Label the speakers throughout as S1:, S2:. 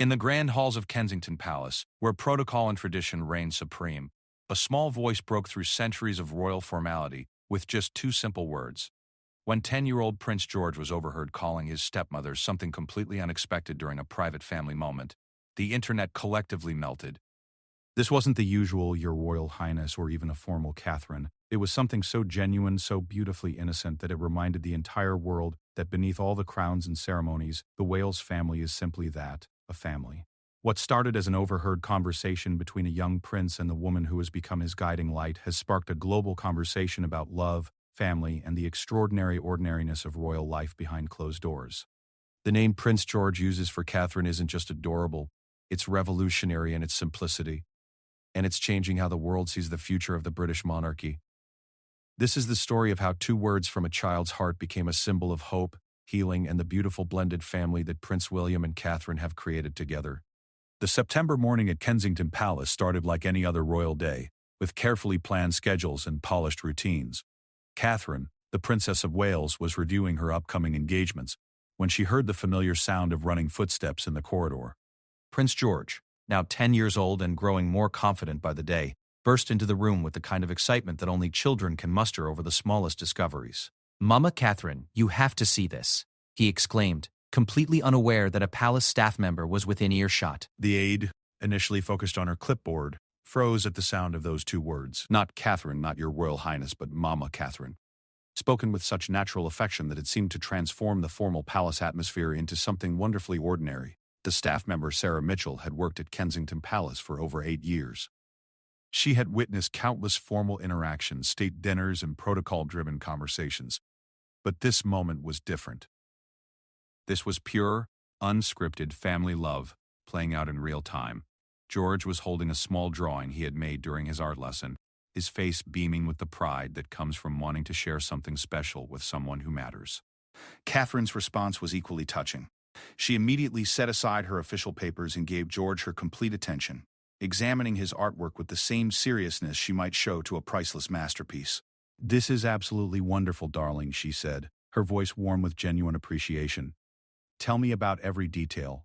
S1: In the grand halls of Kensington Palace, where protocol and tradition reigned supreme, a small voice broke through centuries of royal formality with just two simple words. When 10-year-old Prince George was overheard calling his stepmother something completely unexpected during a private family moment, the internet collectively melted. This wasn't the usual "Your Royal Highness" or even a formal Catherine. It was something so genuine, so beautifully innocent that it reminded the entire world that beneath all the crowns and ceremonies, the Wales family is simply that, a family. What started as an overheard conversation between a young prince and the woman who has become his guiding light has sparked a global conversation about love, family, and the extraordinary ordinariness of royal life behind closed doors. The name Prince George uses for Catherine isn't just adorable, it's revolutionary in its simplicity, and it's changing how the world sees the future of the British monarchy. This is the story of how two words from a child's heart became a symbol of hope, healing, and the beautiful blended family that Prince William and Catherine have created together. The September morning at Kensington Palace started like any other royal day, with carefully planned schedules and polished routines. Catherine, the Princess of Wales, was reviewing her upcoming engagements when she heard the familiar sound of running footsteps in the corridor. Prince George, now 10 years old and growing more confident by the day, burst into the room with the kind of excitement that only children can muster over the smallest discoveries.
S2: "Mama Catherine, you have to see this," he exclaimed, completely unaware that a palace staff member was within earshot.
S1: The aide, initially focused on her clipboard, froze at the sound of those two words. Not Catherine, not Your Royal Highness, but Mama Catherine. Spoken with such natural affection that it seemed to transform the formal palace atmosphere into something wonderfully ordinary. The staff member Sarah Mitchell had worked at Kensington Palace for over 8 years. She had witnessed countless formal interactions, state dinners, and protocol-driven conversations. But this moment was different. This was pure, unscripted family love playing out in real time. George was holding a small drawing he had made during his art lesson, his face beaming with the pride that comes from wanting to share something special with someone who matters. Catherine's response was equally touching. She immediately set aside her official papers and gave George her complete attention, examining his artwork with the same seriousness she might show to a priceless masterpiece. "This is absolutely wonderful, darling," she said, her voice warm with genuine appreciation. "Tell me about every detail."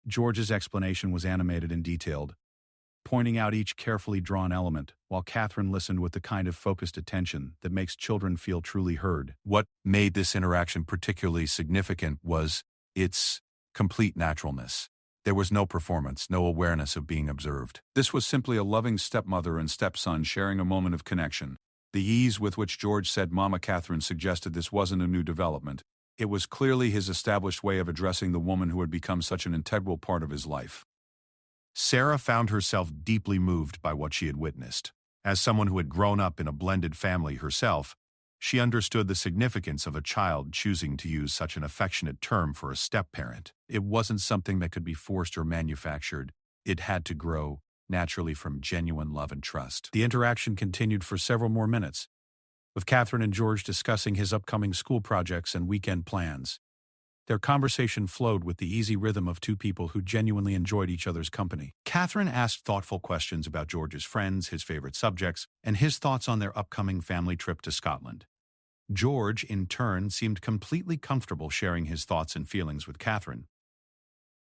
S1: George's explanation was animated and detailed, pointing out each carefully drawn element, while Catherine listened with the kind of focused attention that makes children feel truly heard. What made this interaction particularly significant was its complete naturalness. There was no performance, no awareness of being observed. This was simply a loving stepmother and stepson sharing a moment of connection. The ease with which George said Mama Catherine suggested this wasn't a new development. It was clearly his established way of addressing the woman who had become such an integral part of his life. Sarah found herself deeply moved by what she had witnessed. As someone who had grown up in a blended family herself, she understood the significance of a child choosing to use such an affectionate term for a step-parent. It wasn't something that could be forced or manufactured. It had to grow naturally from genuine love and trust. The interaction continued for several more minutes, with Catherine and George discussing his upcoming school projects and weekend plans. Their conversation flowed with the easy rhythm of two people who genuinely enjoyed each other's company. Catherine asked thoughtful questions about George's friends, his favorite subjects, and his thoughts on their upcoming family trip to Scotland. George, in turn, seemed completely comfortable sharing his thoughts and feelings with Catherine.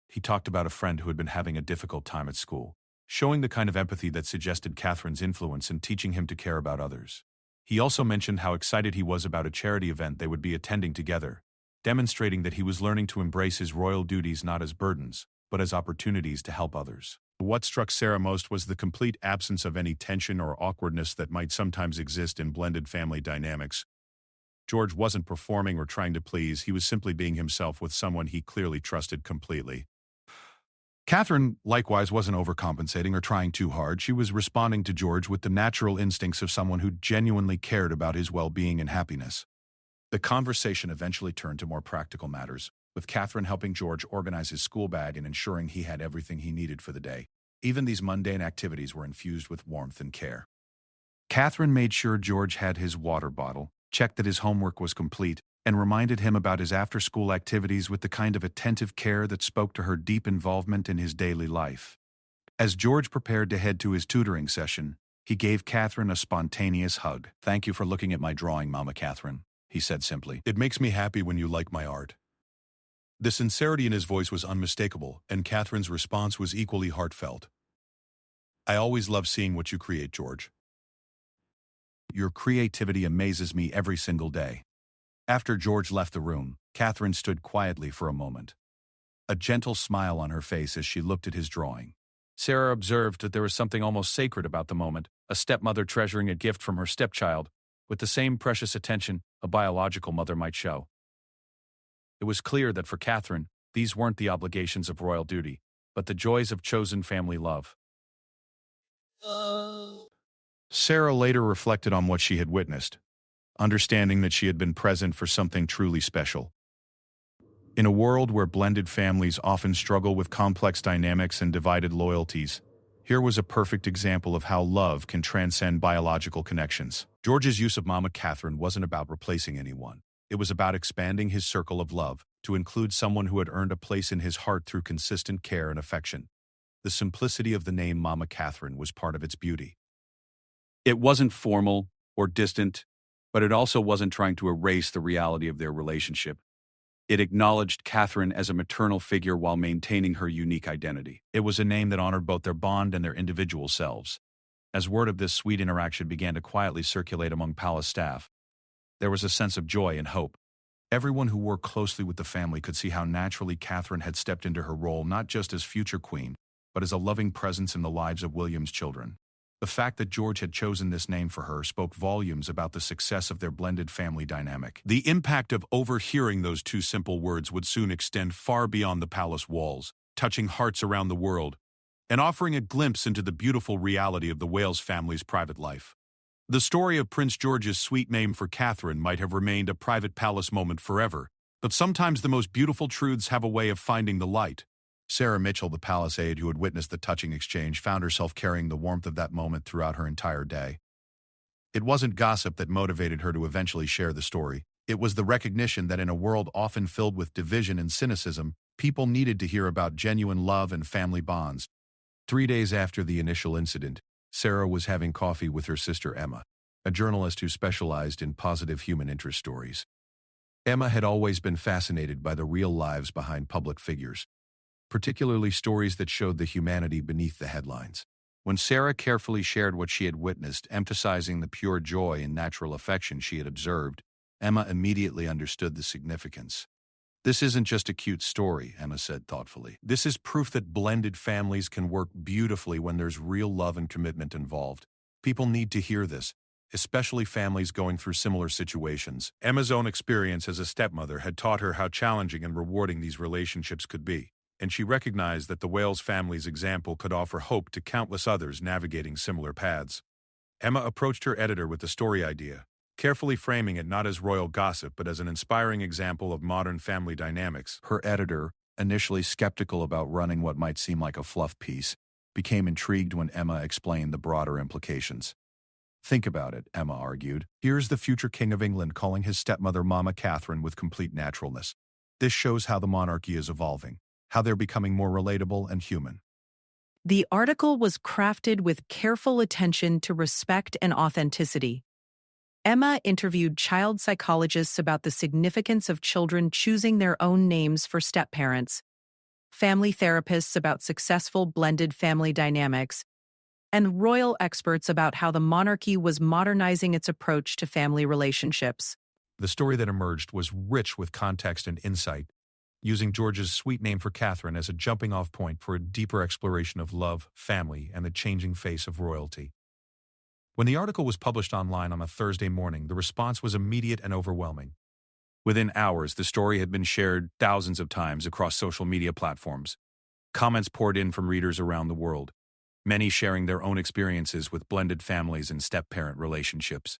S1: He talked about a friend who had been having a difficult time at school, showing the kind of empathy that suggested Catherine's influence in teaching him to care about others. He also mentioned how excited he was about a charity event they would be attending together, demonstrating that he was learning to embrace his royal duties not as burdens, but as opportunities to help others. What struck Sarah most was the complete absence of any tension or awkwardness that might sometimes exist in blended family dynamics. George wasn't performing or trying to please, he was simply being himself with someone he clearly trusted completely. Catherine, likewise, wasn't overcompensating or trying too hard. She was responding to George with the natural instincts of someone who genuinely cared about his well-being and happiness. The conversation eventually turned to more practical matters, with Catherine helping George organize his school bag and ensuring he had everything he needed for the day. Even these mundane activities were infused with warmth and care. Catherine made sure George had his water bottle, checked that his homework was complete, and reminded him about his after-school activities with the kind of attentive care that spoke to her deep involvement in his daily life. As George prepared to head to his tutoring session, he gave Catherine a spontaneous hug. "Thank you for looking at my drawing, Mama Catherine," he said simply. "It makes me happy when you like my art." The sincerity in his voice was unmistakable, and Catherine's response was equally heartfelt. I always love seeing what you create, George. Your creativity amazes me every single day. After George left the room, Catherine stood quietly for a moment, a gentle smile on her face as she looked at his drawing. Sarah observed that there was something almost sacred about the moment, a stepmother treasuring a gift from her stepchild, with the same precious attention a biological mother might show. It was clear that for Catherine, these weren't the obligations of royal duty, but the joys of chosen family love. Sarah later reflected on what she had witnessed, understanding that she had been present for something truly special. In a world where blended families often struggle with complex dynamics and divided loyalties, here was a perfect example of how love can transcend biological connections. George's use of Mama Catherine wasn't about replacing anyone. It was about expanding his circle of love to include someone who had earned a place in his heart through consistent care and affection. The simplicity of the name Mama Catherine was part of its beauty. It wasn't formal or distant, but it also wasn't trying to erase the reality of their relationship. It acknowledged Catherine as a maternal figure while maintaining her unique identity. It was a name that honored both their bond and their individual selves. As word of this sweet interaction began to quietly circulate among palace staff, there was a sense of joy and hope. Everyone who worked closely with the family could see how naturally Catherine had stepped into her role not just as future queen, but as a loving presence in the lives of William's children. The fact that George had chosen this name for her spoke volumes about the success of their blended family dynamic. The impact of overhearing those two simple words would soon extend far beyond the palace walls, touching hearts around the world, and offering a glimpse into the beautiful reality of the Wales family's private life. The story of Prince George's sweet name for Catherine might have remained a private palace moment forever, but sometimes the most beautiful truths have a way of finding the light. Sarah Mitchell, the palace aide who had witnessed the touching exchange, found herself carrying the warmth of that moment throughout her entire day. It wasn't gossip that motivated her to eventually share the story. It was the recognition that in a world often filled with division and cynicism, people needed to hear about genuine love and family bonds. 3 days after the initial incident, Sarah was having coffee with her sister Emma, a journalist who specialized in positive human interest stories. Emma had always been fascinated by the real lives behind public figures, particularly stories that showed the humanity beneath the headlines. When Sarah carefully shared what she had witnessed, emphasizing the pure joy and natural affection she had observed, Emma immediately understood the significance. This isn't just a cute story, Emma said thoughtfully. This is proof that blended families can work beautifully when there's real love and commitment involved. People need to hear this, especially families going through similar situations. Emma's own experience as a stepmother had taught her how challenging and rewarding these relationships could be, and she recognized that the Wales family's example could offer hope to countless others navigating similar paths. Emma approached her editor with the story idea, carefully framing it not as royal gossip but as an inspiring example of modern family dynamics. Her editor, initially skeptical about running what might seem like a fluff piece, became intrigued when Emma explained the broader implications. Think about it, Emma argued. Here's the future King of England calling his stepmother Mama Catherine with complete naturalness. This shows how the monarchy is evolving, how they're becoming more relatable and human.
S3: The article was crafted with careful attention to respect and authenticity. Emma interviewed child psychologists about the significance of children choosing their own names for step-parents, family therapists about successful blended family dynamics, and royal experts about how the monarchy was modernizing its approach to family relationships.
S1: The story that emerged was rich with context and insight, using George's sweet name for Catherine as a jumping-off point for a deeper exploration of love, family, and the changing face of royalty. When the article was published online on a Thursday morning, the response was immediate and overwhelming. Within hours, the story had been shared thousands of times across social media platforms. Comments poured in from readers around the world, many sharing their own experiences with blended families and step-parent relationships.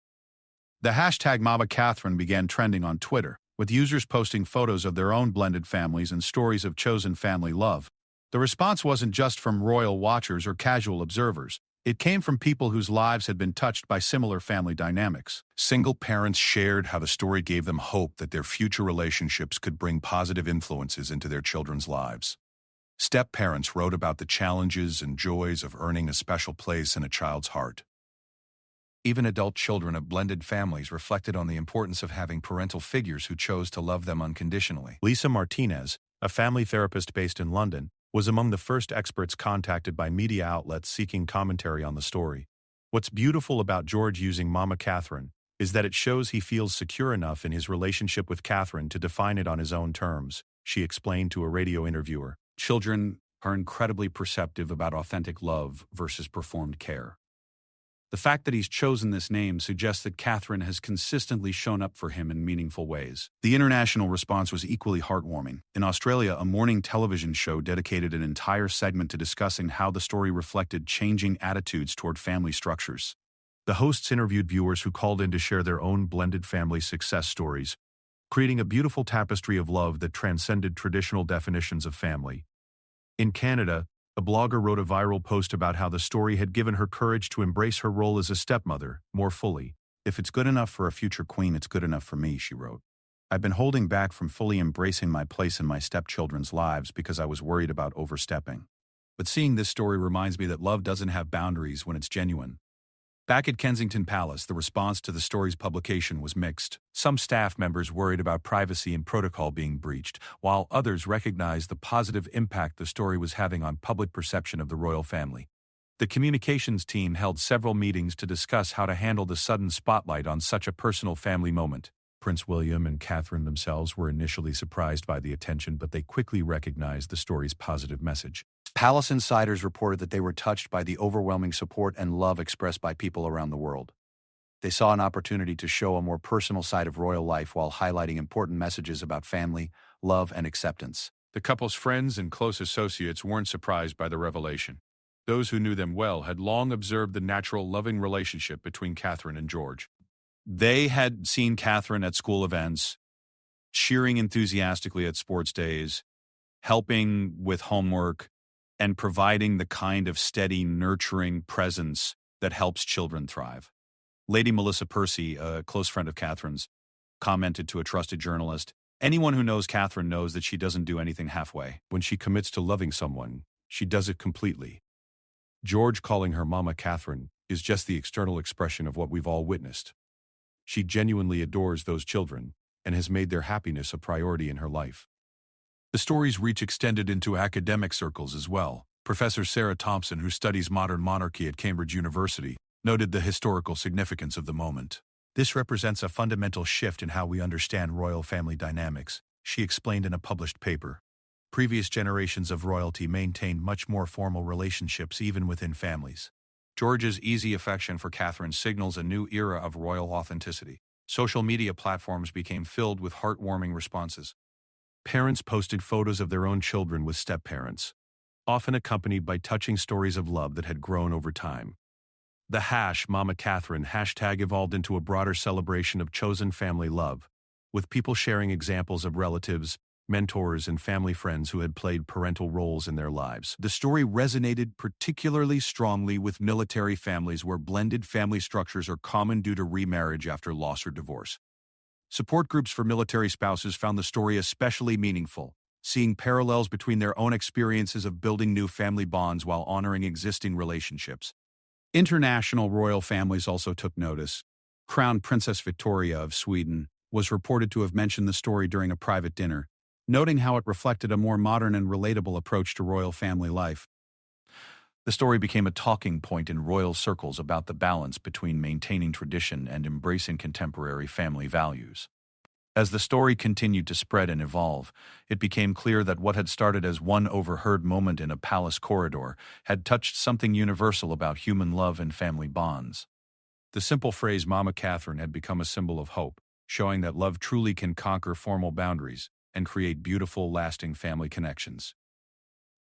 S1: The hashtag Mama Catherine began trending on Twitter, with users posting photos of their own blended families and stories of chosen family love. The response wasn't just from royal watchers or casual observers. It came from people whose lives had been touched by similar family dynamics. Single parents shared how the story gave them hope that their future relationships could bring positive influences into their children's lives. Step-parents wrote about the challenges and joys of earning a special place in a child's heart. Even adult children of blended families reflected on the importance of having parental figures who chose to love them unconditionally. Lisa Martinez, a family therapist based in London, was among the first experts contacted by media outlets seeking commentary on the story. What's beautiful about George using Mama Catherine is that it shows he feels secure enough in his relationship with Catherine to define it on his own terms, she explained to a radio interviewer. Children are incredibly perceptive about authentic love versus performed care. The fact that he's chosen this name suggests that Catherine has consistently shown up for him in meaningful ways. The international response was equally heartwarming. In Australia, a morning television show dedicated an entire segment to discussing how the story reflected changing attitudes toward family structures. The hosts interviewed viewers who called in to share their own blended family success stories, creating a beautiful tapestry of love that transcended traditional definitions of family. In Canada, a blogger wrote a viral post about how the story had given her courage to embrace her role as a stepmother more fully. "If it's good enough for a future queen, it's good enough for me," she wrote. "I've been holding back from fully embracing my place in my stepchildren's lives because I was worried about overstepping. But seeing this story reminds me that love doesn't have boundaries when it's genuine." Back at Kensington Palace, the response to the story's publication was mixed. Some staff members worried about privacy and protocol being breached, while others recognized the positive impact the story was having on public perception of the royal family. The communications team held several meetings to discuss how to handle the sudden spotlight on such a personal family moment. Prince William and Catherine themselves were initially surprised by the attention, but they quickly recognized the story's positive message. Palace insiders reported that they were touched by the overwhelming support and love expressed by people around the world. They saw an opportunity to show a more personal side of royal life while highlighting important messages about family, love, and acceptance. The couple's friends and close associates weren't surprised by the revelation. Those who knew them well had long observed the natural, loving relationship between Catherine and George. They had seen Catherine at school events, cheering enthusiastically at sports days, helping with homework, and providing the kind of steady, nurturing presence that helps children thrive. Lady Melissa Percy, a close friend of Catherine's, commented to a trusted journalist, "Anyone who knows Catherine knows that she doesn't do anything halfway. When she commits to loving someone, she does it completely." George calling her Mama Catherine is just the external expression of what we've all witnessed. She genuinely adores those children and has made their happiness a priority in her life. The story's reach extended into academic circles as well. Professor Sarah Thompson, who studies modern monarchy at Cambridge University, noted the historical significance of the moment. "This represents a fundamental shift in how we understand royal family dynamics," she explained in a published paper. Previous generations of royalty maintained much more formal relationships even within families. George's easy affection for Catherine signals a new era of royal authenticity. Social media platforms became filled with heartwarming responses. Parents posted photos of their own children with step-parents, often accompanied by touching stories of love that had grown over time. The #Mama Catherine hashtag evolved into a broader celebration of chosen family love, with people sharing examples of relatives, mentors, and family friends who had played parental roles in their lives. The story resonated particularly strongly with military families where blended family structures are common due to remarriage after loss or divorce. Support groups for military spouses found the story especially meaningful, seeing parallels between their own experiences of building new family bonds while honoring existing relationships. International royal families also took notice. Crown Princess Victoria of Sweden was reported to have mentioned the story during a private dinner, noting how it reflected a more modern and relatable approach to royal family life. The story became a talking point in royal circles about the balance between maintaining tradition and embracing contemporary family values. As the story continued to spread and evolve, it became clear that what had started as one overheard moment in a palace corridor had touched something universal about human love and family bonds. The simple phrase Mama Catherine had become a symbol of hope, showing that love truly can conquer formal boundaries and create beautiful, lasting family connections.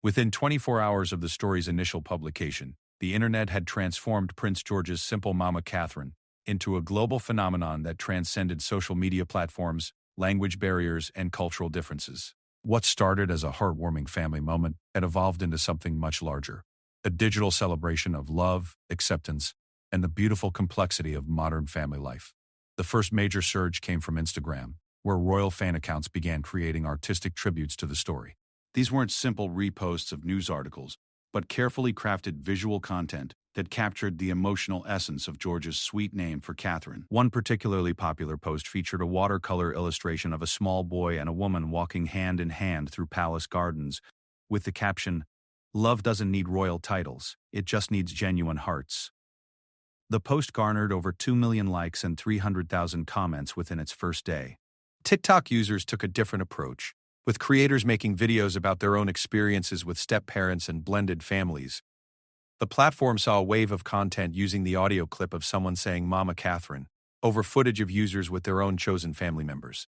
S1: Within 24 hours of the story's initial publication, the internet had transformed Prince George's simple Mama Catherine into a global phenomenon that transcended social media platforms, language barriers, and cultural differences. What started as a heartwarming family moment had evolved into something much larger, a digital celebration of love, acceptance, and the beautiful complexity of modern family life. The first major surge came from Instagram, where royal fan accounts began creating artistic tributes to the story. These weren't simple reposts of news articles, but carefully crafted visual content that captured the emotional essence of George's sweet name for Catherine. One particularly popular post featured a watercolor illustration of a small boy and a woman walking hand in hand through palace gardens, with the caption, "Love doesn't need royal titles, it just needs genuine hearts." The post garnered over 2 million likes and 300,000 comments within its first day. TikTok users took a different approach, with creators making videos about their own experiences with step-parents and blended families. The platform saw a wave of content using the audio clip of someone saying "Mama Catherine" over footage of users with their own chosen family members.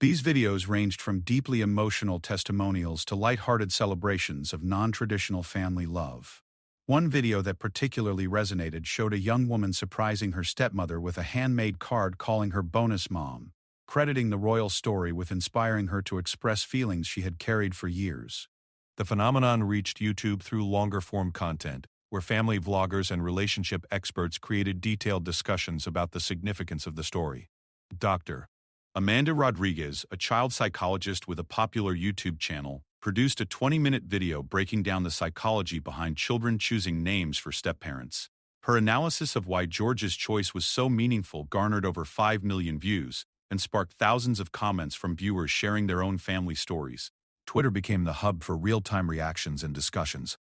S1: These videos ranged from deeply emotional testimonials to lighthearted celebrations of non-traditional family love. One video that particularly resonated showed a young woman surprising her stepmother with a handmade card calling her bonus mom, crediting the royal story with inspiring her to express feelings she had carried for years. The phenomenon reached YouTube through longer-form content, where family vloggers and relationship experts created detailed discussions about the significance of the story. Dr. Amanda Rodriguez, a child psychologist with a popular YouTube channel, produced a 20-minute video breaking down the psychology behind children choosing names for step-parents. Her analysis of why George's choice was so meaningful garnered over 5 million views and sparked thousands of comments from viewers sharing their own family stories. Twitter became the hub for real-time reactions and discussions,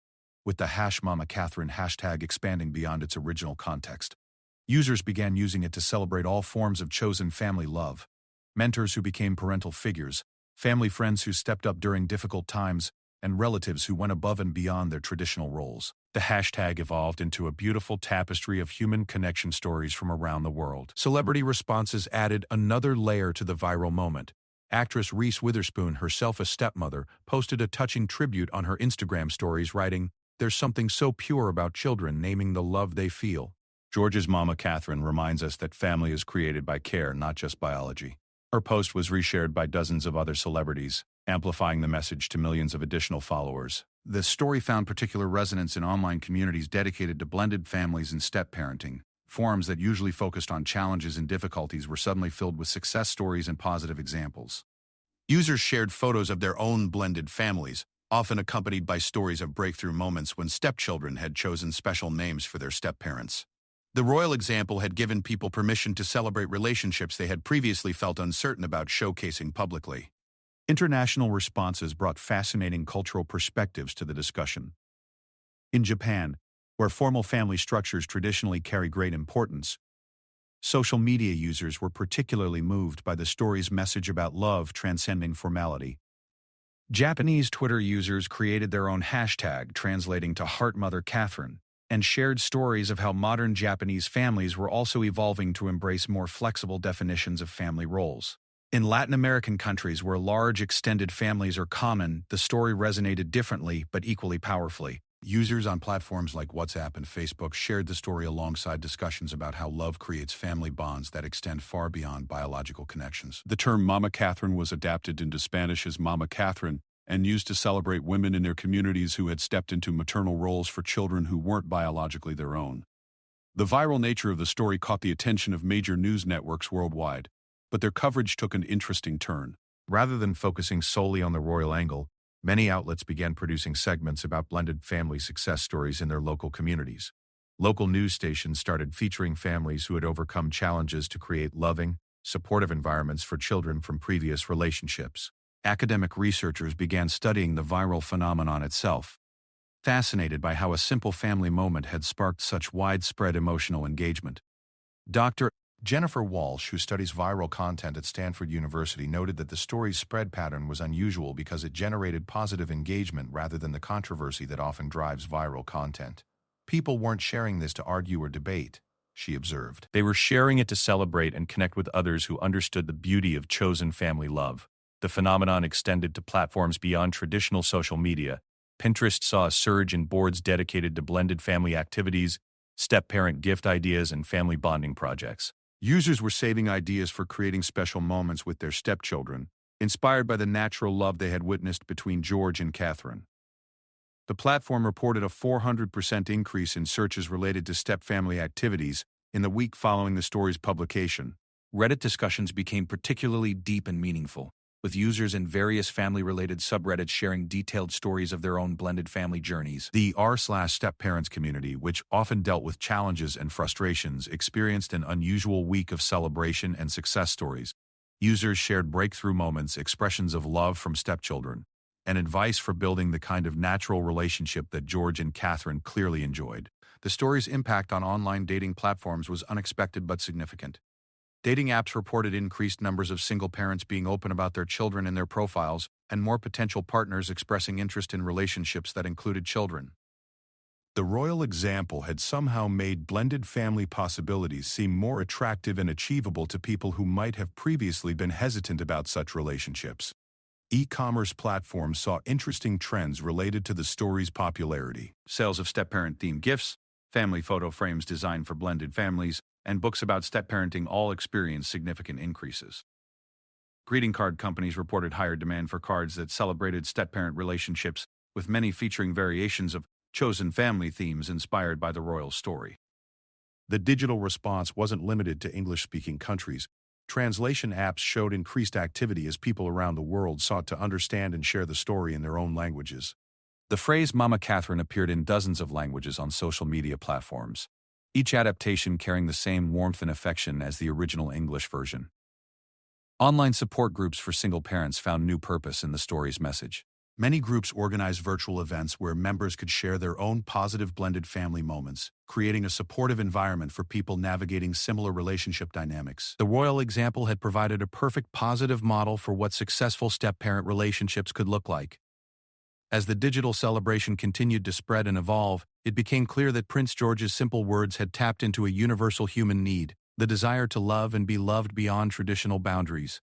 S1: with the #MamaCatherine hashtag expanding beyond its original context. Users began using it to celebrate all forms of chosen family love: mentors who became parental figures, family friends who stepped up during difficult times, and relatives who went above and beyond their traditional roles. The hashtag evolved into a beautiful tapestry of human connection stories from around the world. Celebrity responses added another layer to the viral moment. Actress Reese Witherspoon, herself a stepmother, posted a touching tribute on her Instagram stories, writing, "There's something so pure about children naming the love they feel." George's Mama Catherine reminds us that family is created by care, not just biology. Her post was reshared by dozens of other celebrities, amplifying the message to millions of additional followers. The story found particular resonance in online communities dedicated to blended families and step-parenting. Forums that usually focused on challenges and difficulties were suddenly filled with success stories and positive examples. Users shared photos of their own blended families, often accompanied by stories of breakthrough moments when stepchildren had chosen special names for their step-parents. The royal example had given people permission to celebrate relationships they had previously felt uncertain about showcasing publicly. International responses brought fascinating cultural perspectives to the discussion. In Japan, where formal family structures traditionally carry great importance, social media users were particularly moved by the story's message about love transcending formality. Japanese Twitter users created their own hashtag translating to Heart Mother Catherine, and shared stories of how modern Japanese families were also evolving to embrace more flexible definitions of family roles. In Latin American countries where large extended families are common, the story resonated differently but equally powerfully. Users on platforms like WhatsApp and Facebook shared the story alongside discussions about how love creates family bonds that extend far beyond biological connections. The term Mama Catherine was adapted into Spanish as Mama Catherine and used to celebrate women in their communities who had stepped into maternal roles for children who weren't biologically their own. The viral nature of the story caught the attention of major news networks worldwide, but their coverage took an interesting turn. Rather than focusing solely on the royal angle, many outlets began producing segments about blended family success stories in their local communities. Local news stations started featuring families who had overcome challenges to create loving, supportive environments for children from previous relationships. Academic researchers began studying the viral phenomenon itself, fascinated by how a simple family moment had sparked such widespread emotional engagement. Dr. Jennifer Walsh, who studies viral content at Stanford University, noted that the story's spread pattern was unusual because it generated positive engagement rather than the controversy that often drives viral content. People weren't sharing this to argue or debate, she observed. They were sharing it to celebrate and connect with others who understood the beauty of chosen family love. The phenomenon extended to platforms beyond traditional social media. Pinterest saw a surge in boards dedicated to blended family activities, step-parent gift ideas, and family bonding projects. Users were saving ideas for creating special moments with their stepchildren, inspired by the natural love they had witnessed between George and Catherine. The platform reported a 400% increase in searches related to step-family activities in the week following the story's publication. Reddit discussions became particularly deep and meaningful. with users in various family-related subreddits sharing detailed stories of their own blended family journeys. The r/stepparents community, which often dealt with challenges and frustrations, experienced an unusual week of celebration and success stories. Users shared breakthrough moments, expressions of love from stepchildren, and advice for building the kind of natural relationship that George and Catherine clearly enjoyed. The story's impact on online dating platforms was unexpected but significant. Dating apps reported increased numbers of single parents being open about their children in their profiles, and more potential partners expressing interest in relationships that included children. The royal example had somehow made blended family possibilities seem more attractive and achievable to people who might have previously been hesitant about such relationships. E-commerce platforms saw interesting trends related to the story's popularity. Sales of step-parent-themed gifts, family photo frames designed for blended families, and books about step-parenting all experienced significant increases. Greeting card companies reported higher demand for cards that celebrated step-parent relationships, with many featuring variations of chosen family themes inspired by the royal story. The digital response wasn't limited to English-speaking countries. Translation apps showed increased activity as people around the world sought to understand and share the story in their own languages. The phrase Mama Catherine appeared in dozens of languages on social media platforms, each adaptation carrying the same warmth and affection as the original English version. Online support groups for single parents found new purpose in the story's message. Many groups organized virtual events where members could share their own positive blended family moments, creating a supportive environment for people navigating similar relationship dynamics. The royal example had provided a perfect positive model for what successful step-parent relationships could look like. As the digital celebration continued to spread and evolve, it became clear that Prince George's simple words had tapped into a universal human need, the desire to love and be loved beyond traditional boundaries.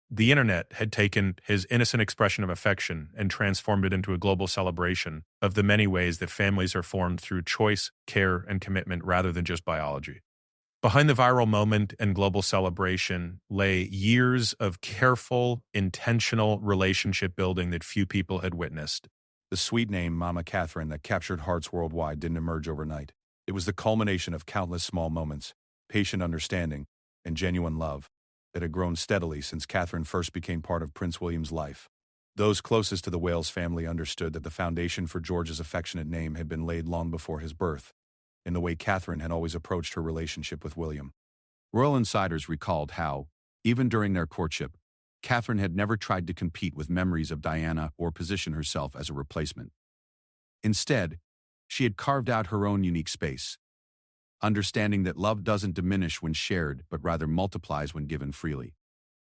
S4: The internet had taken his innocent expression of affection and transformed it into a global celebration of the many ways that families are formed through choice, care, and commitment rather than just biology. Behind the viral moment and global celebration lay years of careful, intentional relationship building that few people had witnessed.
S1: The sweet name Mama Catherine that captured hearts worldwide didn't emerge overnight. It was the culmination of countless small moments, patient understanding, and genuine love that had grown steadily since Catherine first became part of Prince William's life. Those closest to the Wales family understood that the foundation for George's affectionate name had been laid long before his birth, in the way Catherine had always approached her relationship with William. Royal insiders recalled how, even during their courtship, Catherine had never tried to compete with memories of Diana or position herself as a replacement. Instead, she had carved out her own unique space, understanding that love doesn't diminish when shared but rather multiplies when given freely.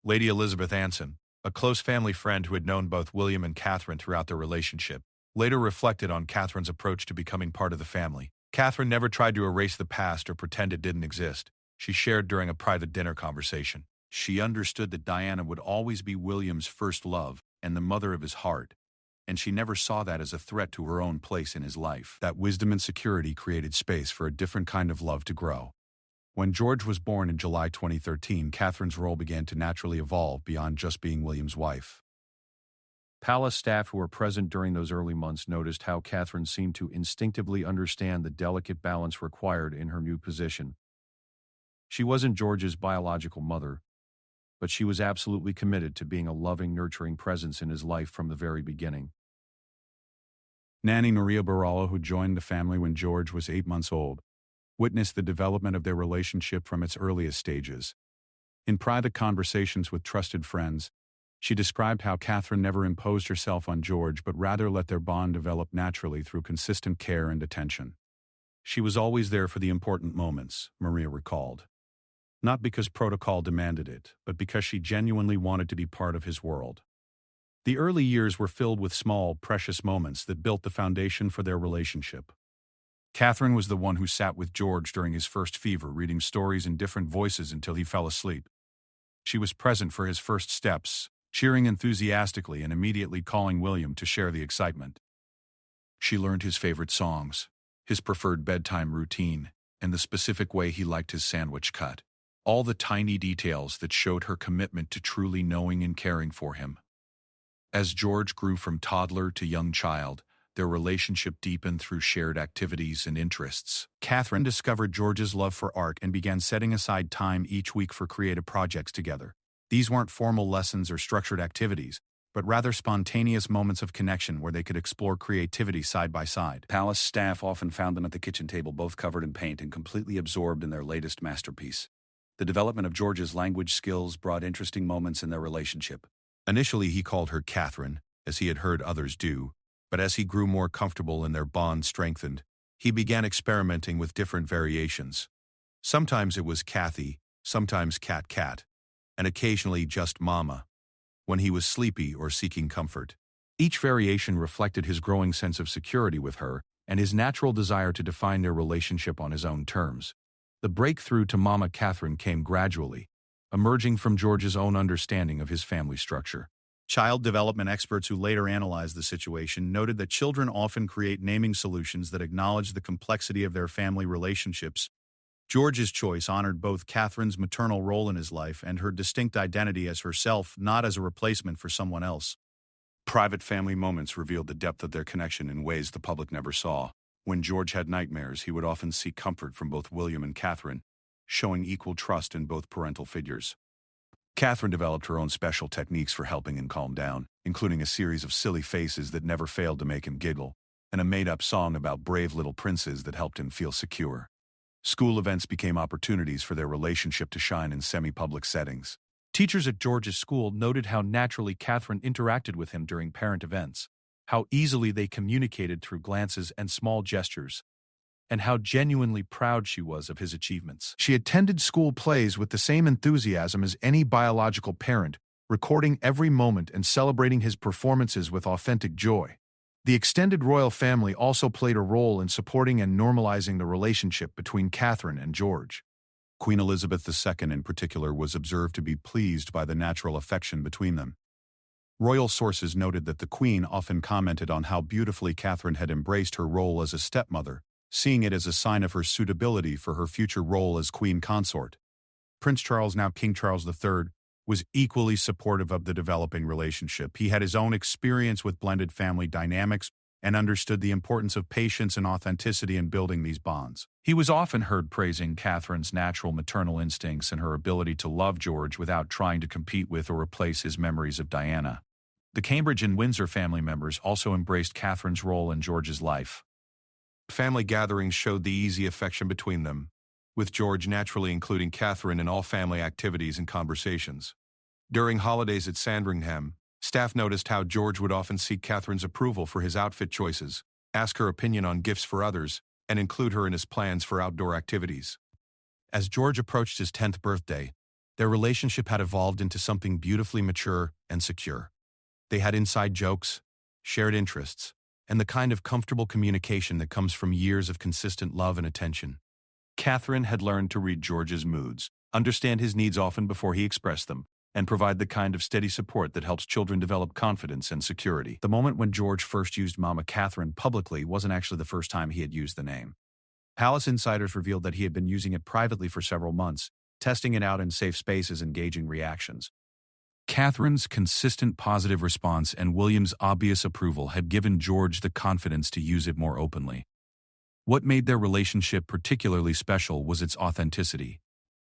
S1: Lady Elizabeth Anson, a close family friend who had known both William and Catherine throughout their relationship, later reflected on Catherine's approach to becoming part of the family. Catherine never tried to erase the past or pretend it didn't exist. She shared during a private dinner conversation. She understood that Diana would always be William's first love and the mother of his heart, and she never saw that as a threat to her own place in his life. That wisdom and security created space for a different kind of love to grow. When George was born in July 2013, Catherine's role began to naturally evolve beyond just being William's wife. Palace staff who were present during those early months noticed how Catherine seemed to instinctively understand the delicate balance required in her new position. She wasn't George's biological mother, but she was absolutely committed to being a loving, nurturing presence in his life from the very beginning. Nanny Maria Barolo, who joined the family when George was 8 months old, witnessed the development of their relationship from its earliest stages. In private conversations with trusted friends, she described how Catherine never imposed herself on George but rather let their bond develop naturally through consistent care and attention. She was always there for the important moments, Maria recalled. Not because protocol demanded it, but because she genuinely wanted to be part of his world. The early years were filled with small, precious moments that built the foundation for their relationship. Catherine was the one who sat with George during his first fever, reading stories in different voices until he fell asleep. She was present for his first steps, cheering enthusiastically and immediately calling William to share the excitement. She learned his favorite songs, his preferred bedtime routine, and the specific way he liked his sandwich cut. All the tiny details that showed her commitment to truly knowing and caring for him. As George grew from toddler to young child, their relationship deepened through shared activities and interests. Catherine discovered George's love for art and began setting aside time each week for creative projects together. These weren't formal lessons or structured activities, but rather spontaneous moments of connection where they could explore creativity side by side. Palace staff often found them at the kitchen table, both covered in paint and completely absorbed in their latest masterpiece. The development of George's language skills brought interesting moments in their relationship. Initially, he called her Catherine, as he had heard others do, but as he grew more comfortable and their bond strengthened, he began experimenting with different variations. Sometimes it was Kathy, sometimes Cat, and occasionally just Mama, when he was sleepy or seeking comfort. Each variation reflected his growing sense of security with her and his natural desire to define their relationship on his own terms. The breakthrough to Mama Catherine came gradually, emerging from George's own understanding of his family structure. Child development experts who later analyzed the situation noted that children often create naming solutions that acknowledge the complexity of their family relationships. George's choice honored both Catherine's maternal role in his life and her distinct identity as herself, not as a replacement for someone else. Private family moments revealed the depth of their connection in ways the public never saw. When George had nightmares, he would often seek comfort from both William and Catherine, showing equal trust in both parental figures. Catherine developed her own special techniques for helping him calm down, including a series of silly faces that never failed to make him giggle, and a made-up song about brave little princes that helped him feel secure. School events became opportunities for their relationship to shine in semi-public settings. Teachers at George's school noted how naturally Catherine interacted with him during parent events, how easily they communicated through glances and small gestures, and how genuinely proud she was of his achievements. She attended school plays with the same enthusiasm as any biological parent, recording every moment and celebrating his performances with authentic joy. The extended royal family also played a role in supporting and normalizing the relationship between Catherine and George. Queen Elizabeth II in particular was observed to be pleased by the natural affection between them. Royal sources noted that the Queen often commented on how beautifully Catherine had embraced her role as a stepmother, seeing it as a sign of her suitability for her future role as Queen Consort. Prince Charles, now King Charles III, was equally supportive of the developing relationship. He had his own experience with blended family dynamics and understood the importance of patience and authenticity in building these bonds. He was often heard praising Catherine's natural maternal instincts and her ability to love George without trying to compete with or replace his memories of Diana. The Cambridge and Windsor family members also embraced Catherine's role in George's life. Family gatherings showed the easy affection between them, with George naturally including Catherine in all family activities and conversations. During holidays at Sandringham, staff noticed how George would often seek Catherine's approval for his outfit choices, ask her opinion on gifts for others, and include her in his plans for outdoor activities. As George approached his 10th birthday, their relationship had evolved into something beautifully mature and secure. They had inside jokes, shared interests, and the kind of comfortable communication that comes from years of consistent love and attention. Catherine had learned to read George's moods, understand his needs often before he expressed them, and provide the kind of steady support that helps children develop confidence and security. The moment when George first used Mama Catherine publicly wasn't actually the first time he had used the name. Palace insiders revealed that he had been using it privately for several months, testing it out in safe spaces and gauging reactions. Catherine's consistent positive response and William's obvious approval had given George the confidence to use it more openly. What made their relationship particularly special was its authenticity.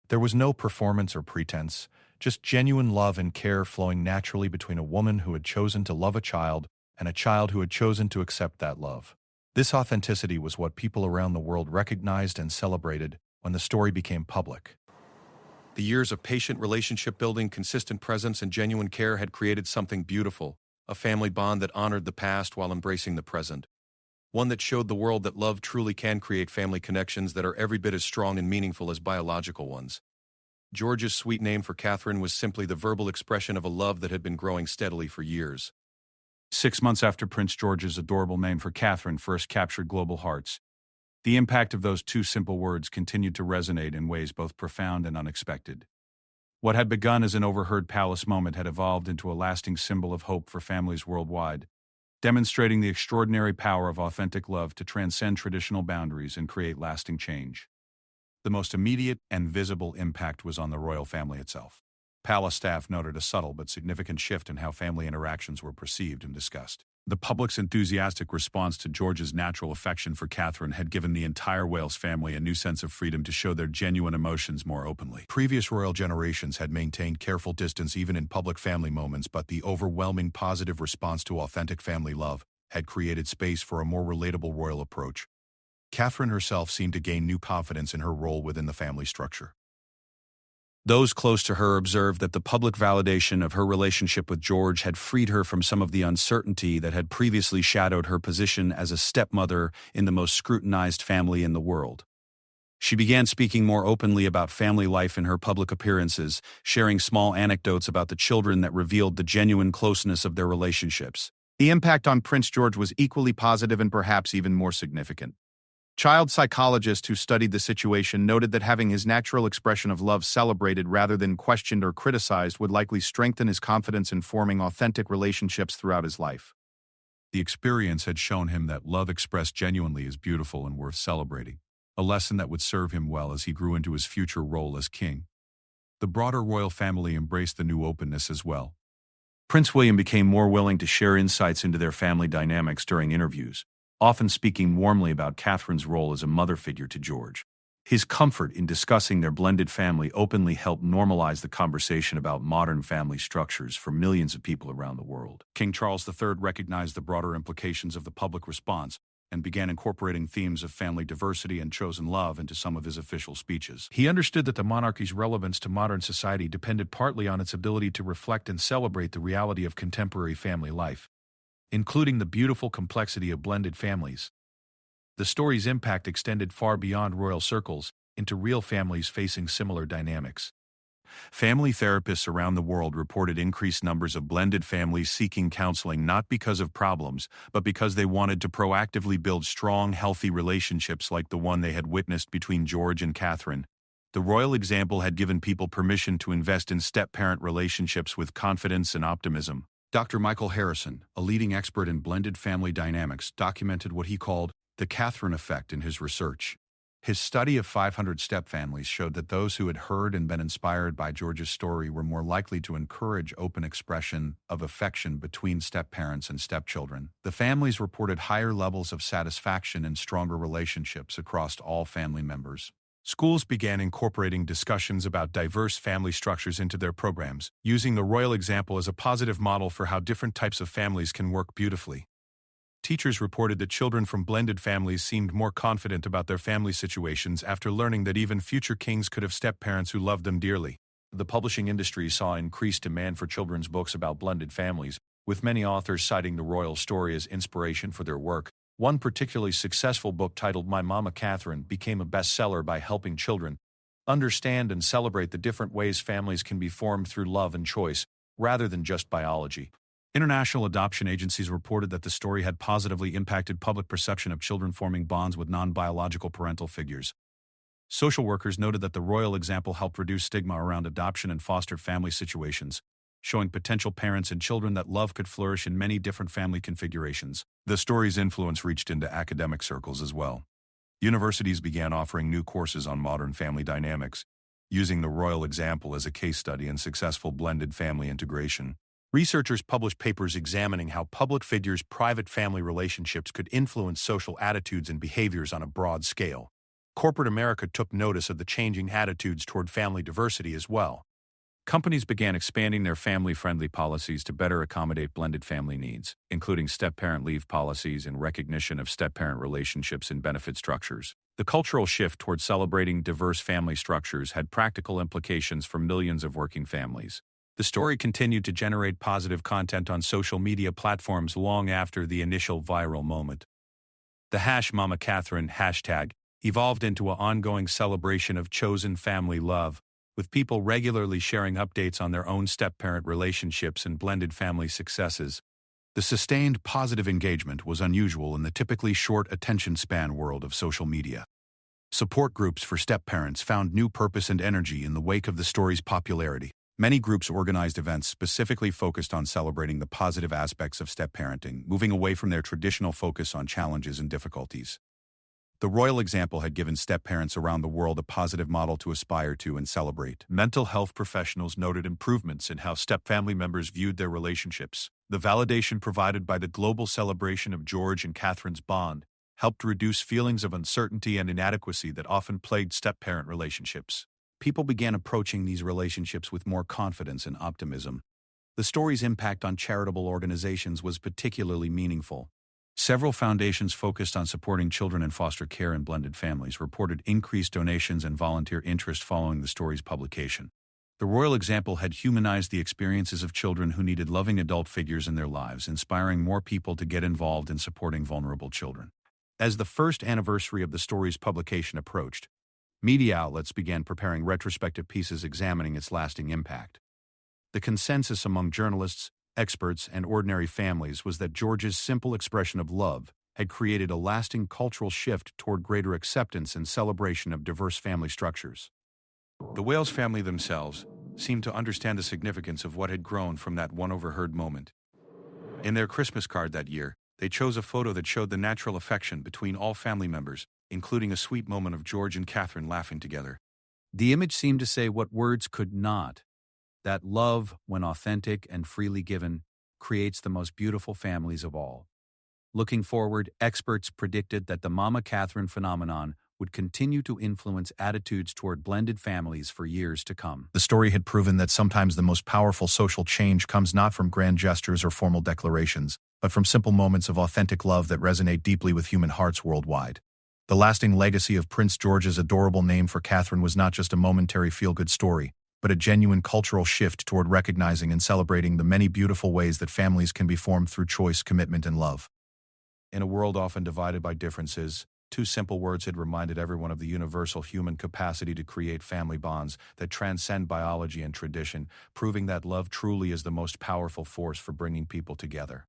S1: There was no performance or pretense, just genuine love and care flowing naturally between a woman who had chosen to love a child and a child who had chosen to accept that love. This authenticity was what people around the world recognized and celebrated when the story became public. The years of patient relationship building, consistent presence, and genuine care had created something beautiful, a family bond that honored the past while embracing the present. One that showed the world that love truly can create family connections that are every bit as strong and meaningful as biological ones. George's sweet name for Catherine was simply the verbal expression of a love that had been growing steadily for years. 6 months after Prince George's adorable name for Catherine first captured global hearts, the impact of those two simple words continued to resonate in ways both profound and unexpected. What had begun as an overheard palace moment had evolved into a lasting symbol of hope for families worldwide, demonstrating the extraordinary power of authentic love to transcend traditional boundaries and create lasting change. The most immediate and visible impact was on the royal family itself. Palace staff noted a subtle but significant shift in how family interactions were perceived and discussed. The public's enthusiastic response to George's natural affection for Catherine had given the entire Wales family a new sense of freedom to show their genuine emotions more openly. Previous royal generations had maintained careful distance even in public family moments, but the overwhelming positive response to authentic family love had created space for a more relatable royal approach. Catherine herself seemed to gain new confidence in her role within the family structure. Those close to her observed that the public validation of her relationship with George had freed her from some of the uncertainty that had previously shadowed her position as a stepmother in the most scrutinized family in the world. She began speaking more openly about family life in her public appearances, sharing small anecdotes about the children that revealed the genuine closeness of their relationships. The impact on Prince George was equally positive and perhaps even more significant. Child psychologists who studied the situation noted that having his natural expression of love celebrated rather than questioned or criticized would likely strengthen his confidence in forming authentic relationships throughout his life. The experience had shown him that love expressed genuinely is beautiful and worth celebrating, a lesson that would serve him well as he grew into his future role as king. The broader royal family embraced the new openness as well. Prince William became more willing to share insights into their family dynamics during interviews, often speaking warmly about Catherine's role as a mother figure to George. His comfort in discussing their blended family openly helped normalize the conversation about modern family structures for millions of people around the world. King Charles III recognized the broader implications of the public response and began incorporating themes of family diversity and chosen love into some of his official speeches. He understood that the monarchy's relevance to modern society depended partly on its ability to reflect and celebrate the reality of contemporary family life, including the beautiful complexity of blended families. The story's impact extended far beyond royal circles into real families facing similar dynamics. Family therapists around the world reported increased numbers of blended families seeking counseling not because of problems, but because they wanted to proactively build strong, healthy relationships like the one they had witnessed between George and Catherine. The royal example had given people permission to invest in step-parent relationships with confidence and optimism. Dr. Michael Harrison, a leading expert in blended family dynamics, documented what he called the Catherine effect in his research. His study of 500 step-families showed that those who had heard and been inspired by George's story were more likely to encourage open expression of affection between step-parents and stepchildren. The families reported higher levels of satisfaction and stronger relationships across all family members. Schools began incorporating discussions about diverse family structures into their programs, using the royal example as a positive model for how different types of families can work beautifully. Teachers reported that children from blended families seemed more confident about their family situations after learning that even future kings could have step-parents who loved them dearly. The publishing industry saw increased demand for children's books about blended families, with many authors citing the royal story as inspiration for their work. One particularly successful book titled My Mama Catherine became a bestseller by helping children understand and celebrate the different ways families can be formed through love and choice, rather than just biology. International adoption agencies reported that the story had positively impacted public perception of children forming bonds with non-biological parental figures. Social workers noted that the royal example helped reduce stigma around adoption and foster family situations, showing potential parents and children that love could flourish in many different family configurations. The story's influence reached into academic circles as well. Universities began offering new courses on modern family dynamics, using the royal example as a case study in successful blended family integration. Researchers published papers examining how public figures' private family relationships could influence social attitudes and behaviors on a broad scale. Corporate America took notice of the changing attitudes toward family diversity as well. Companies began expanding their family-friendly policies to better accommodate blended family needs, including step-parent leave policies and recognition of step-parent relationships in benefit structures. The cultural shift toward celebrating diverse family structures had practical implications for millions of working families. The story continued to generate positive content on social media platforms long after the initial viral moment. The #MamaCatherine hashtag evolved into an ongoing celebration of chosen family love, with people regularly sharing updates on their own step-parent relationships and blended family successes. The sustained positive engagement was unusual in the typically short attention span world of social media. Support groups for step-parents found new purpose and energy in the wake of the story's popularity. Many groups organized events specifically focused on celebrating the positive aspects of step-parenting, moving away from their traditional focus on challenges and difficulties. The royal example had given step-parents around the world a positive model to aspire to and celebrate. Mental health professionals noted improvements in how step-family members viewed their relationships. The validation provided by the global celebration of George and Catherine's bond helped reduce feelings of uncertainty and inadequacy that often plagued step-parent relationships. People began approaching these relationships with more confidence and optimism. The story's impact on charitable organizations was particularly meaningful. Several foundations focused on supporting children in foster care and blended families reported increased donations and volunteer interest following the story's publication. The royal example had humanized the experiences of children who needed loving adult figures in their lives, inspiring more people to get involved in supporting vulnerable children. As the first anniversary of the story's publication approached, media outlets began preparing retrospective pieces examining its lasting impact. The consensus among journalists, experts, and ordinary families was that George's simple expression of love had created a lasting cultural shift toward greater acceptance and celebration of diverse family structures. The Wales family themselves seemed to understand the significance of what had grown from that one overheard moment. In their Christmas card that year, they chose a photo that showed the natural affection between all family members, including a sweet moment of George and Catherine laughing together.
S2: The image seemed to say what words could not: that love, when authentic and freely given, creates the most beautiful families of all. Looking forward, experts predicted that the Mama Catherine phenomenon would continue to influence attitudes toward blended families for years to come.
S1: The story had proven that sometimes the most powerful social change comes not from grand gestures or formal declarations, but from simple moments of authentic love that resonate deeply with human hearts worldwide. The lasting legacy of Prince George's adorable name for Catherine was not just a momentary feel-good story, but a genuine cultural shift toward recognizing and celebrating the many beautiful ways that families can be formed through choice, commitment, and love. In a world often divided by differences, two simple words had reminded everyone of the universal human capacity to create family bonds that transcend biology and tradition, proving that love truly is the most powerful force for bringing people together.